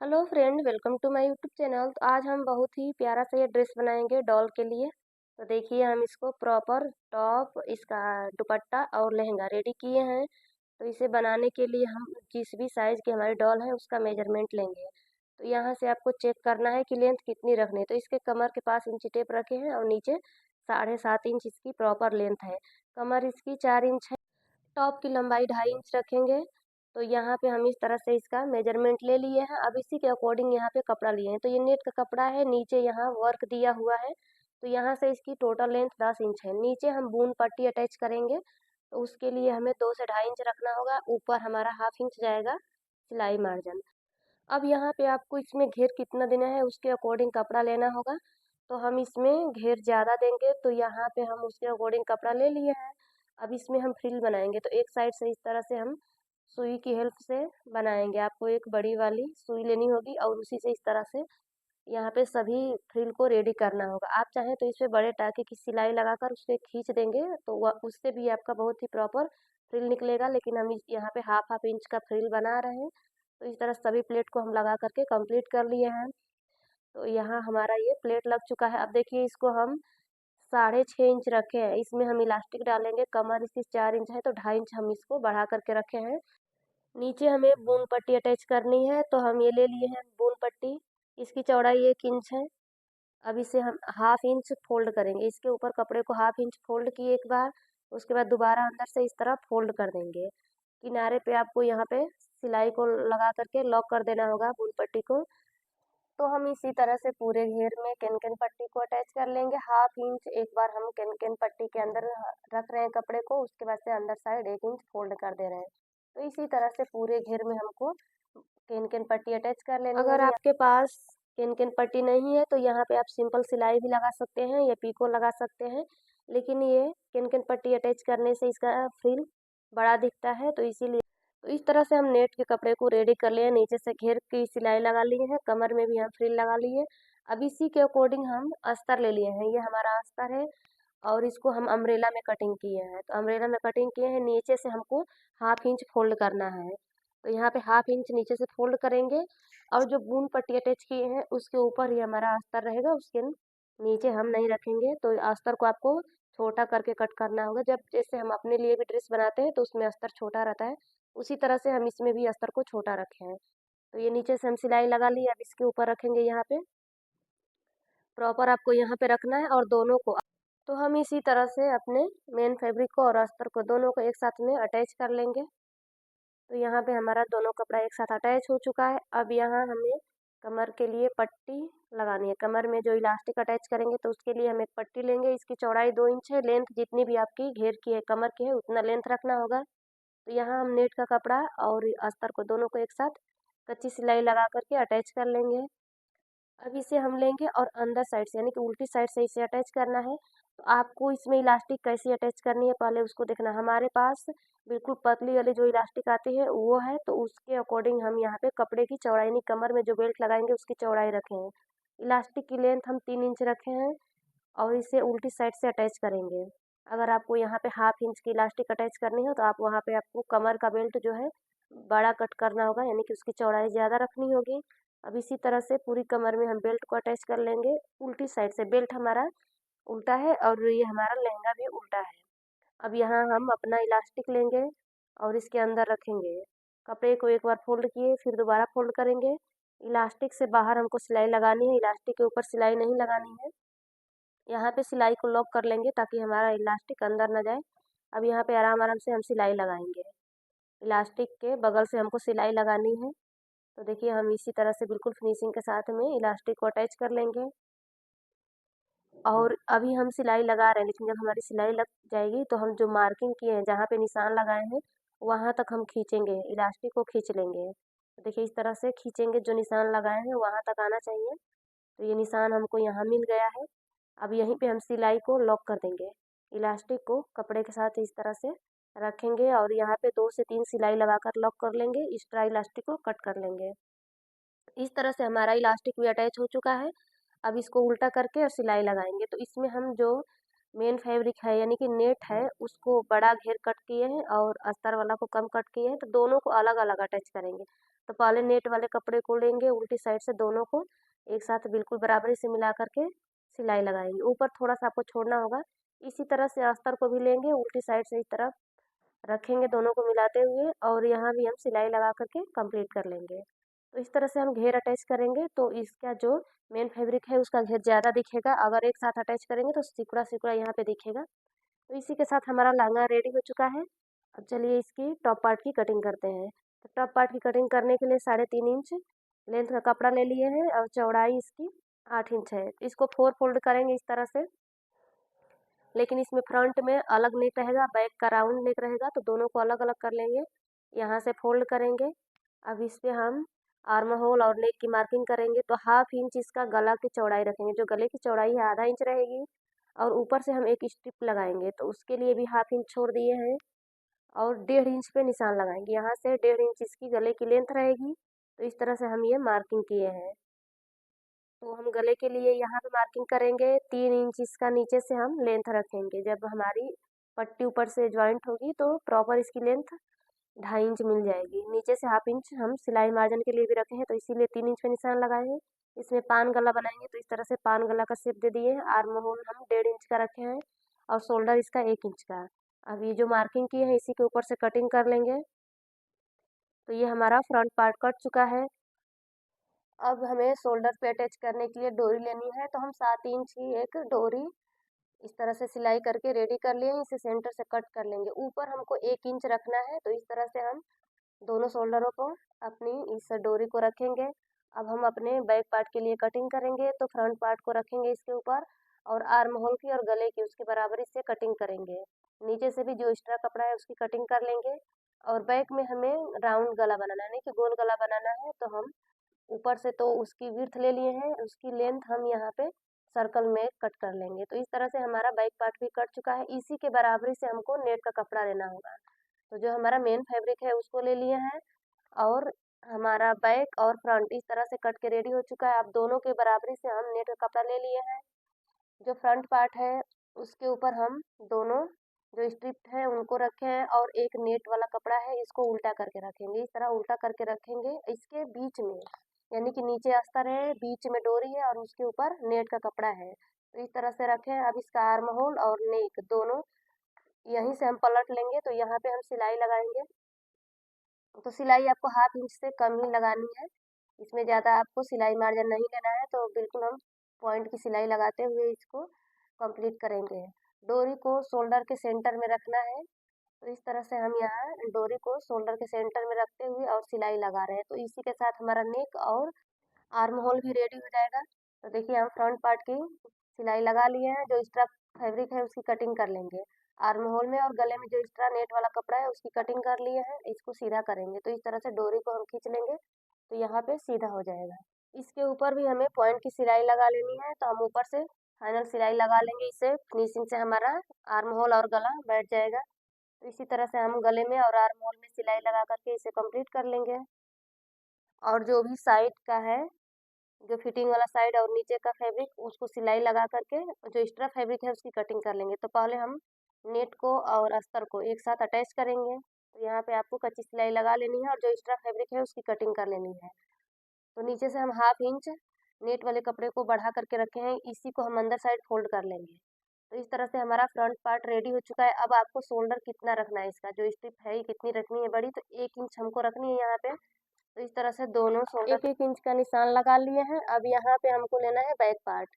Hello friend, welcome to my YouTube channel. तो आज हम बहुत ही प्यारा सा ये ड्रेस बनाएंगे डॉल के लिए। तो देखिए, हम इसको प्रॉपर टॉप, इसका दुपट्टा और लहंगा रेडी किए हैं। तो इसे बनाने के लिए हम जिस भी साइज़ की हमारी डॉल है उसका मेजरमेंट लेंगे। तो यहाँ से आपको चेक करना है कि लेंथ कितनी रखनी है। तो इसके कमर के पास इंची टेप रखे हैं और नीचे 7.5 इंच इसकी प्रॉपर लेंथ है। कमर इसकी 4 इंच है। टॉप की लंबाई 2.5 इंच रखेंगे। तो यहाँ पे हम इस तरह से इसका मेजरमेंट ले लिए हैं। अब इसी के अकॉर्डिंग यहाँ पे कपड़ा लिए हैं। तो ये नेट का कपड़ा है, नीचे यहाँ वर्क दिया हुआ है। तो यहाँ से इसकी टोटल लेंथ 10 इंच है। नीचे हम बून पट्टी अटैच करेंगे, तो उसके लिए हमें 2 से 2.5 इंच रखना होगा। ऊपर हमारा 1/2 इंच जाएगा सिलाई मार्जिन। अब यहाँ पे आपको इसमें घेर कितना देना है उसके अकॉर्डिंग कपड़ा लेना होगा। तो हम इसमें घेर ज़्यादा देंगे, तो यहाँ पे हम उसके अकॉर्डिंग कपड़ा ले लिए हैं। अब इसमें हम फ्रिल बनाएंगे, तो एक साइड से इस तरह से हम सुई की हेल्प से बनाएंगे। आपको एक बड़ी वाली सुई लेनी होगी और उसी से इस तरह से यहाँ पे सभी फ्रिल को रेडी करना होगा। आप चाहें तो इस पे बड़े टाके की सिलाई लगाकर उसे खींच देंगे, तो वह उससे भी आपका बहुत ही प्रॉपर फ्रिल निकलेगा। लेकिन हम यहाँ पे हाफ हाफ इंच का फ्रिल बना रहे हैं। तो इस तरह सभी प्लेट को हम लगा करके कंप्लीट कर लिए हैं। तो यहाँ हमारा ये प्लेट लग चुका है। अब देखिए, इसको हम 6.5 इंच रखे हैं। इसमें हम इलास्टिक डालेंगे। कमर इसकी 4 इंच है, तो 2.5 इंच हम इसको बढ़ा करके रखे हैं। नीचे हमें बून पट्टी अटैच करनी है, तो हम ये ले लिए हैं बून पट्टी। इसकी चौड़ाई 1 इंच है। अब इसे हम 1/2 इंच फोल्ड करेंगे। इसके ऊपर कपड़े को 1/2 इंच फोल्ड किए एक बार, उसके बाद दोबारा अंदर से इस तरह फोल्ड कर देंगे। किनारे पे आपको यहाँ पे सिलाई को लगा करके लॉक कर देना होगा बून पट्टी को। तो हम इसी तरह से पूरे घेर में कैन पट्टी को अटैच कर लेंगे। 1/2 इंच एक बार हम कैन पट्टी के अंदर रख रहे हैं कपड़े को, उसके बाद से अंदर साइड 1 इंच फोल्ड कर दे रहे हैं। तो इसी तरह से पूरे घेर में हमको कैन पट्टी अटैच कर लेनी होगी। अगर आपके पास कैन पट्टी नहीं है तो यहाँ पे आप सिंपल सिलाई भी लगा सकते हैं या पीको लगा सकते हैं। लेकिन ये कैन पट्टी अटैच करने से इसका फ्रिल बड़ा दिखता है, तो इसीलिए। तो इस तरह से हम नेट के कपड़े को रेडी कर लिए हैं। नीचे से घेर की सिलाई लगा ली है, कमर में भी हम फ्रिल लगा लिए। अब इसी के अकॉर्डिंग हम अस्तर ले लिए हैं। ये हमारा अस्तर है और इसको हम अम्ब्रेला में कटिंग किए हैं। तो अम्ब्रेला में कटिंग किए हैं, नीचे से हमको 1/2 इंच फोल्ड करना है। तो यहाँ पे 1/2 इंच नीचे से फोल्ड करेंगे और जो बून पट्टी अटैच किए हैं उसके ऊपर ही हमारा अस्तर रहेगा, उसके नीचे हम नहीं रखेंगे। तो अस्तर को आपको छोटा करके कट करना होगा। जब जैसे हम अपने लिए भी ड्रेस बनाते हैं तो उसमें अस्तर छोटा रहता है, उसी तरह से हम इसमें भी अस्तर को छोटा रखे हैं। तो ये नीचे से हम सिलाई लगा ली। अब इसके ऊपर रखेंगे, यहाँ पे प्रॉपर आपको यहाँ पे रखना है और दोनों को। तो हम इसी तरह से अपने मेन फैब्रिक को और अस्तर को दोनों को एक साथ में अटैच कर लेंगे। तो यहाँ पे हमारा दोनों कपड़ा एक साथ अटैच हो चुका है। अब यहाँ हमें कमर के लिए पट्टी लगानी है। कमर में जो इलास्टिक अटैच करेंगे तो उसके लिए हम एक पट्टी लेंगे। इसकी चौड़ाई 2 इंच है। लेंथ जितनी भी आपकी घेर की है, कमर की है, उतना लेंथ रखना होगा। तो यहाँ हम नेट का कपड़ा और अस्तर को दोनों को एक साथ कच्ची सिलाई लगा करके अटैच कर लेंगे। अब इसे हम लेंगे और अंदर साइड से यानी कि उल्टी साइड से इसे अटैच करना है। तो आपको इसमें इलास्टिक कैसी अटैच करनी है पहले उसको देखना। हमारे पास बिल्कुल पतली वाली जो इलास्टिक आती है वो है, तो उसके अकॉर्डिंग हम यहाँ पे कपड़े की चौड़ाई यानी कमर में जो बेल्ट लगाएंगे उसकी चौड़ाई रखे हैं। इलास्टिक की लेंथ हम 3 इंच रखे हैं और इसे उल्टी साइड से अटैच करेंगे। अगर आपको यहाँ पे 1/2 इंच की इलास्टिक अटैच करनी हो तो आप वहाँ पे आपको कमर का बेल्ट जो है बड़ा कट करना होगा, यानी कि उसकी चौड़ाई ज़्यादा रखनी होगी। अब इसी तरह से पूरी कमर में हम बेल्ट को अटैच कर लेंगे उल्टी साइड से। बेल्ट हमारा उल्टा है और ये हमारा लहंगा भी उल्टा है। अब यहाँ हम अपना इलास्टिक लेंगे और इसके अंदर रखेंगे। कपड़े को एक बार फोल्ड किए, फिर दोबारा फोल्ड करेंगे। इलास्टिक से बाहर हमको सिलाई लगानी है, इलास्टिक के ऊपर सिलाई नहीं लगानी है। यहाँ पे सिलाई को लॉक कर लेंगे ताकि हमारा इलास्टिक अंदर न जाए। अब यहाँ पे आराम आराम से हम सिलाई लगाएंगे। इलास्टिक के बगल से हमको सिलाई लगानी है। तो देखिए, हम इसी तरह से बिल्कुल फिनिशिंग के साथ में इलास्टिक को अटैच कर लेंगे। और अभी हम सिलाई लगा रहे हैं, लेकिन जब हमारी सिलाई लग जाएगी तो हम जो मार्किंग किए हैं, जहाँ पे निशान लगाए हैं, वहाँ तक हम खींचेंगे, इलास्टिक को खींच लेंगे। तो देखिए, इस तरह से खींचेंगे, जो निशान लगाए हैं वहाँ तक आना चाहिए। तो ये निशान हमको यहाँ मिल गया है। अब यहीं पे हम सिलाई को लॉक कर देंगे। इलास्टिक को कपड़े के साथ इस तरह से रखेंगे और यहाँ पे 2 से 3 सिलाई लगाकर लॉक कर लेंगे। एक्स्ट्रा इलास्टिक को कट कर लेंगे। इस तरह से हमारा इलास्टिक भी अटैच हो चुका है। अब इसको उल्टा करके और सिलाई लगाएंगे। तो इसमें हम जो मेन फैब्रिक है यानी कि नेट है उसको बड़ा घेर कट किए हैं और अस्तर वाला को कम कट किए हैं, तो दोनों को अलग अलग अटैच करेंगे। तो पहले नेट वाले कपड़े को लेंगे, उल्टी साइड से दोनों को एक साथ बिल्कुल बराबरी से मिला करके सिलाई लगाएंगे। ऊपर थोड़ा सा आपको छोड़ना होगा। इसी तरह से अस्तर को भी लेंगे, उल्टी साइड से इस तरफ रखेंगे दोनों को मिलाते हुए, और यहाँ भी हम सिलाई लगा करके कंप्लीट कर लेंगे। तो इस तरह से हम घेर अटैच करेंगे तो इसका जो मेन फैब्रिक है उसका घेर ज़्यादा दिखेगा। अगर एक साथ अटैच करेंगे तो सिकुड़ा सिकुड़ा यहाँ पे दिखेगा। तो इसी के साथ हमारा लहंगा रेडी हो चुका है। अब चलिए इसकी टॉप पार्ट की कटिंग करते हैं। तो टॉप पार्ट की कटिंग करने के लिए 3.5 इंच लेंथ का कपड़ा ले लिए हैं और चौड़ाई इसकी 8 इंच है। इसको 4 फोल्ड करेंगे इस तरह से, लेकिन इसमें फ्रंट में अलग नेक रहेगा, बैक का राउंड नेक रहेगा, तो दोनों को अलग अलग कर लेंगे। यहाँ से फोल्ड करेंगे। अब इस पे हम आर्म होल और नेक की मार्किंग करेंगे। तो 1/2 इंच इसका गला की चौड़ाई रखेंगे। जो गले की चौड़ाई है 1/2 इंच रहेगी, और ऊपर से हम एक स्ट्रिप लगाएंगे, तो उसके लिए भी 1/2 इंच छोड़ दिए हैं, और 1.5 इंच पे निशान लगाएंगे। यहाँ से 1.5 इंच इसकी गले की लेंथ रहेगी। तो इस तरह से हम ये मार्किंग किए हैं। तो हम गले के लिए यहाँ पे मार्किंग करेंगे। 3 इंच इसका नीचे से हम लेंथ रखेंगे। जब हमारी पट्टी ऊपर से ज्वाइंट होगी तो प्रॉपर इसकी लेंथ 2.5 इंच मिल जाएगी। नीचे से 1/2 इंच हम सिलाई मार्जिन के लिए भी रखे हैं, तो इसीलिए 3 इंच पे निशान लगाए हैं। इसमें पान गला बनाएंगे, तो इस तरह से पान गला का शेप दे दिए हैं। आर्म होल हम 1.5 इंच का रखे हैं, और शोल्डर इसका 1 इंच का। अब ये जो मार्किंग किए हैं इसी के ऊपर से कटिंग कर लेंगे। तो ये हमारा फ्रंट पार्ट कट चुका है। अब हमें शोल्डर पे अटैच करने के लिए डोरी लेनी है। तो हम 7 इंच की एक डोरी इस तरह से सिलाई करके रेडी कर लिए हैं। इसे सेंटर से कट कर लेंगे। ऊपर हमको 1 इंच रखना है, तो इस तरह से हम दोनों शोल्डरों को अपनी इस डोरी को रखेंगे। अब हम अपने बैक पार्ट के लिए कटिंग करेंगे। तो फ्रंट पार्ट को रखेंगे इसके ऊपर, और आर्म होल की और गले की उसके बराबरी से कटिंग करेंगे। नीचे से भी जो एक्स्ट्रा कपड़ा है उसकी कटिंग कर लेंगे। और बैक में हमें राउंड गला बनाना है, नहीं कि गोल गला बनाना है। तो हम ऊपर से तो उसकी विड्थ ले लिए हैं, उसकी लेंथ हम यहाँ पे सर्कल में कट कर लेंगे। तो इस तरह से हमारा बैक पार्ट भी कट चुका है। इसी के बराबरी से हमको नेट का कपड़ा लेना होगा। तो जो हमारा मेन फैब्रिक है उसको ले लिए हैं, और हमारा बैक और फ्रंट इस तरह से कट के रेडी हो चुका है। अब दोनों के बराबरी से हम नेट का कपड़ा ले लिए हैं। जो फ्रंट पार्ट है उसके ऊपर हम दोनों जो स्ट्रिप है उनको रखे हैं, और एक नेट वाला कपड़ा है इसको उल्टा करके रखेंगे। इस तरह उल्टा करके रखेंगे इसके बीच में, यानी कि नीचे अस्तर है, बीच में डोरी है, और उसके ऊपर नेट का कपड़ा है। तो इस तरह से रखें। अब इसका आर्म होल और नेक दोनों यहीं से हम पलट लेंगे। तो यहाँ पे हम सिलाई लगाएंगे। तो सिलाई आपको 1/2 इंच से कम ही लगानी है। इसमें ज़्यादा आपको सिलाई मार्जिन नहीं लेना है। तो बिल्कुल हम पॉइंट की सिलाई लगाते हुए इसको कंप्लीट करेंगे। डोरी को शोल्डर के सेंटर में रखना है। तो इस तरह से हम यहाँ डोरी को शोल्डर के सेंटर में रखते हुए और सिलाई लगा रहे हैं। तो इसी के साथ हमारा नेक और आर्म होल भी रेडी हो जाएगा। तो देखिए हम फ्रंट पार्ट की सिलाई लगा लिए हैं। जो एक्स्ट्रा फैब्रिक है उसकी कटिंग कर लेंगे। आर्म होल में और गले में जो एक्स्ट्रा नेट वाला कपड़ा है उसकी कटिंग कर लिए हैं। इसको सीधा करेंगे। तो इस तरह से डोरी को हम खींच लेंगे, तो यहाँ पे सीधा हो जाएगा। इसके ऊपर भी हमें पॉइंट की सिलाई लगा लेनी है। तो हम ऊपर से फाइनल सिलाई लगा लेंगे। इससे फिनिशिंग से हमारा आर्म होल और गला बैठ जाएगा। तो इसी तरह से हम गले में और आर्म होल में सिलाई लगा करके इसे कंप्लीट कर लेंगे। और जो भी साइड का है, जो फिटिंग वाला साइड और नीचे का फैब्रिक, उसको सिलाई लगा करके जो एक्स्ट्रा फैब्रिक है उसकी कटिंग कर लेंगे। तो पहले हम नेट को और अस्तर को एक साथ अटैच करेंगे। तो यहाँ पे आपको कच्ची सिलाई लगा लेनी है, और जो एक्स्ट्रा फैब्रिक है उसकी कटिंग कर लेनी है। तो नीचे से हम 1/2 इंच नेट वाले कपड़े को बढ़ा करके रखे हैं, इसी को हम अंदर साइड फोल्ड कर लेंगे। तो इस तरह से हमारा फ्रंट पार्ट रेडी हो चुका है। अब आपको शोल्डर कितना रखना है, इसका जो स्ट्रिप है ये कितनी रखनी है बड़ी, तो 1 इंच हमको रखनी है यहाँ पे। तो इस तरह से दोनों शोल्डर 1-1 इंच का निशान लगा लिए हैं। अब यहाँ पे हमको लेना है बैक पार्ट।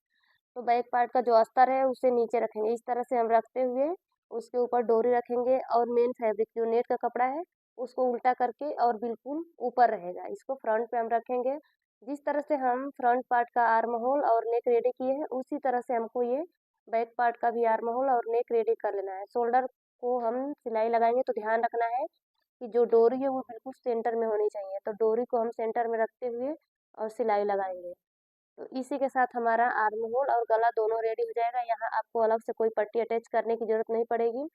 तो बैक पार्ट का जो अस्तर है उसे नीचे रखेंगे। इस तरह से हम रखते हुए उसके ऊपर डोरी रखेंगे, और मेन फैब्रिक जो नेट का कपड़ा है उसको उल्टा करके और बिल्कुल ऊपर रहेगा, इसको फ्रंट पे हम रखेंगे। जिस तरह से हम फ्रंट पार्ट का आर्म होल और नेक रेडी किए हैं उसी तरह से हमको ये बैक पार्ट का भी आर्म होल और नेक रेडी कर लेना है। शोल्डर को हम सिलाई लगाएंगे तो ध्यान रखना है कि जो डोरी है वो बिल्कुल सेंटर में होनी चाहिए। तो डोरी को हम सेंटर में रखते हुए और सिलाई लगाएंगे। तो इसी के साथ हमारा आर्म होल और गला दोनों रेडी हो जाएगा। यहाँ आपको अलग से कोई पट्टी अटैच करने की जरूरत नहीं पड़ेगी।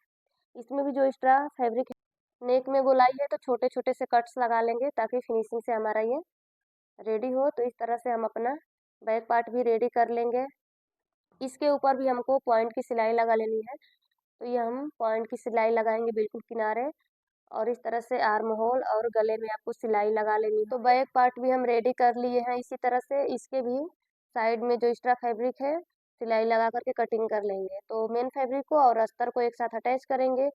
इसमें भी जो एक्स्ट्रा फैब्रिक है, नेक में गोलाई है तो छोटे छोटे से कट्स लगा लेंगे ताकि फिनिशिंग से हमारा ये रेडी हो। तो इस तरह से हम अपना बैक पार्ट भी रेडी कर लेंगे। इसके ऊपर भी हमको पॉइंट की सिलाई लगा लेनी है। तो ये हम पॉइंट की सिलाई लगाएंगे बिल्कुल किनारे, और इस तरह से आर्म होल और गले में आपको सिलाई लगा लेनी है। तो बैक पार्ट भी हम रेडी कर लिए हैं। इसी तरह से इसके भी साइड में जो एक्स्ट्रा फैब्रिक है सिलाई लगा करके कटिंग कर लेंगे। तो मेन फैब्रिक को और अस्तर को एक साथ अटैच करेंगे,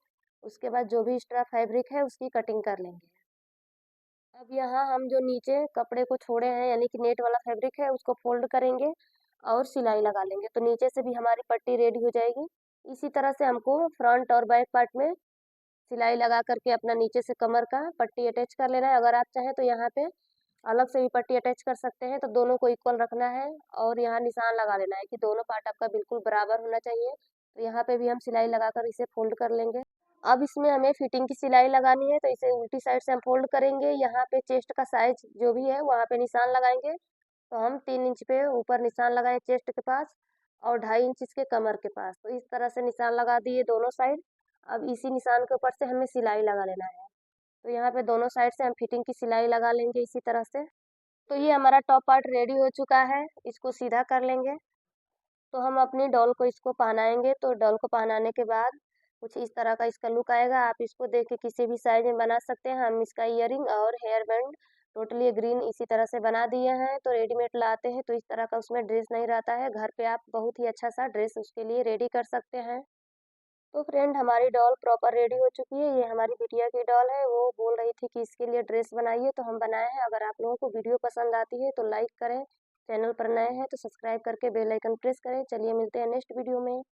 उसके बाद जो भी एक्स्ट्रा फैब्रिक है उसकी कटिंग कर लेंगे। अब यहाँ हम जो नीचे कपड़े को छोड़े हैं यानी कि नेट वाला फैब्रिक है उसको फोल्ड करेंगे और सिलाई लगा लेंगे, तो नीचे से भी हमारी पट्टी रेडी हो जाएगी। इसी तरह से हमको फ्रंट और बैक पार्ट में सिलाई लगा करके अपना नीचे से कमर का पट्टी अटैच कर लेना है। अगर आप चाहें तो यहाँ पे अलग से भी पट्टी अटैच कर सकते हैं, तो दोनों को इक्वल रखना है और यहाँ निशान लगा लेना है कि दोनों पार्ट आपका बिल्कुल बराबर होना चाहिए। तो यहाँ पे भी हम सिलाई लगाकर इसे फोल्ड कर लेंगे। अब इसमें हमें फिटिंग की सिलाई लगानी है, तो इसे उल्टी साइड से हम फोल्ड करेंगे। यहाँ पे चेस्ट का साइज जो भी है वहाँ पे निशान लगाएंगे। तो हम 3 इंच पे ऊपर निशान लगाए चेस्ट के पास और 2.5 इंच इसके कमर के पास। तो इस तरह से निशान लगा दिए दोनों साइड। अब इसी निशान के ऊपर से हमें सिलाई लगा लेना है। तो यहाँ पे दोनों साइड से हम फिटिंग की सिलाई लगा लेंगे इसी तरह से। तो ये हमारा टॉप पार्ट रेडी हो चुका है, इसको सीधा कर लेंगे। तो हम अपनी डॉल को इसको पहनाएंगे। तो डॉल को पहनाने के बाद कुछ इस तरह का इसका लुक आएगा। आप इसको देख के किसी भी साइज में बना सकते हैं। हम इसका ईयरिंग और हेयर बैंड टोटली ग्रीन इसी तरह से बना दिए हैं। तो रेडीमेड लाते हैं तो इस तरह का उसमें ड्रेस नहीं रहता है, घर पे आप बहुत ही अच्छा सा ड्रेस उसके लिए रेडी कर सकते हैं। तो फ्रेंड हमारी डॉल प्रॉपर रेडी हो चुकी है। ये हमारी बिटिया की डॉल है, वो बोल रही थी कि इसके लिए ड्रेस बनाइए तो हम बनाए हैं। अगर आप लोगों को वीडियो पसंद आती है तो लाइक करें, चैनल पर नए हैं तो सब्सक्राइब करके बेल आइकन प्रेस करें। चलिए मिलते हैं नेक्स्ट वीडियो में।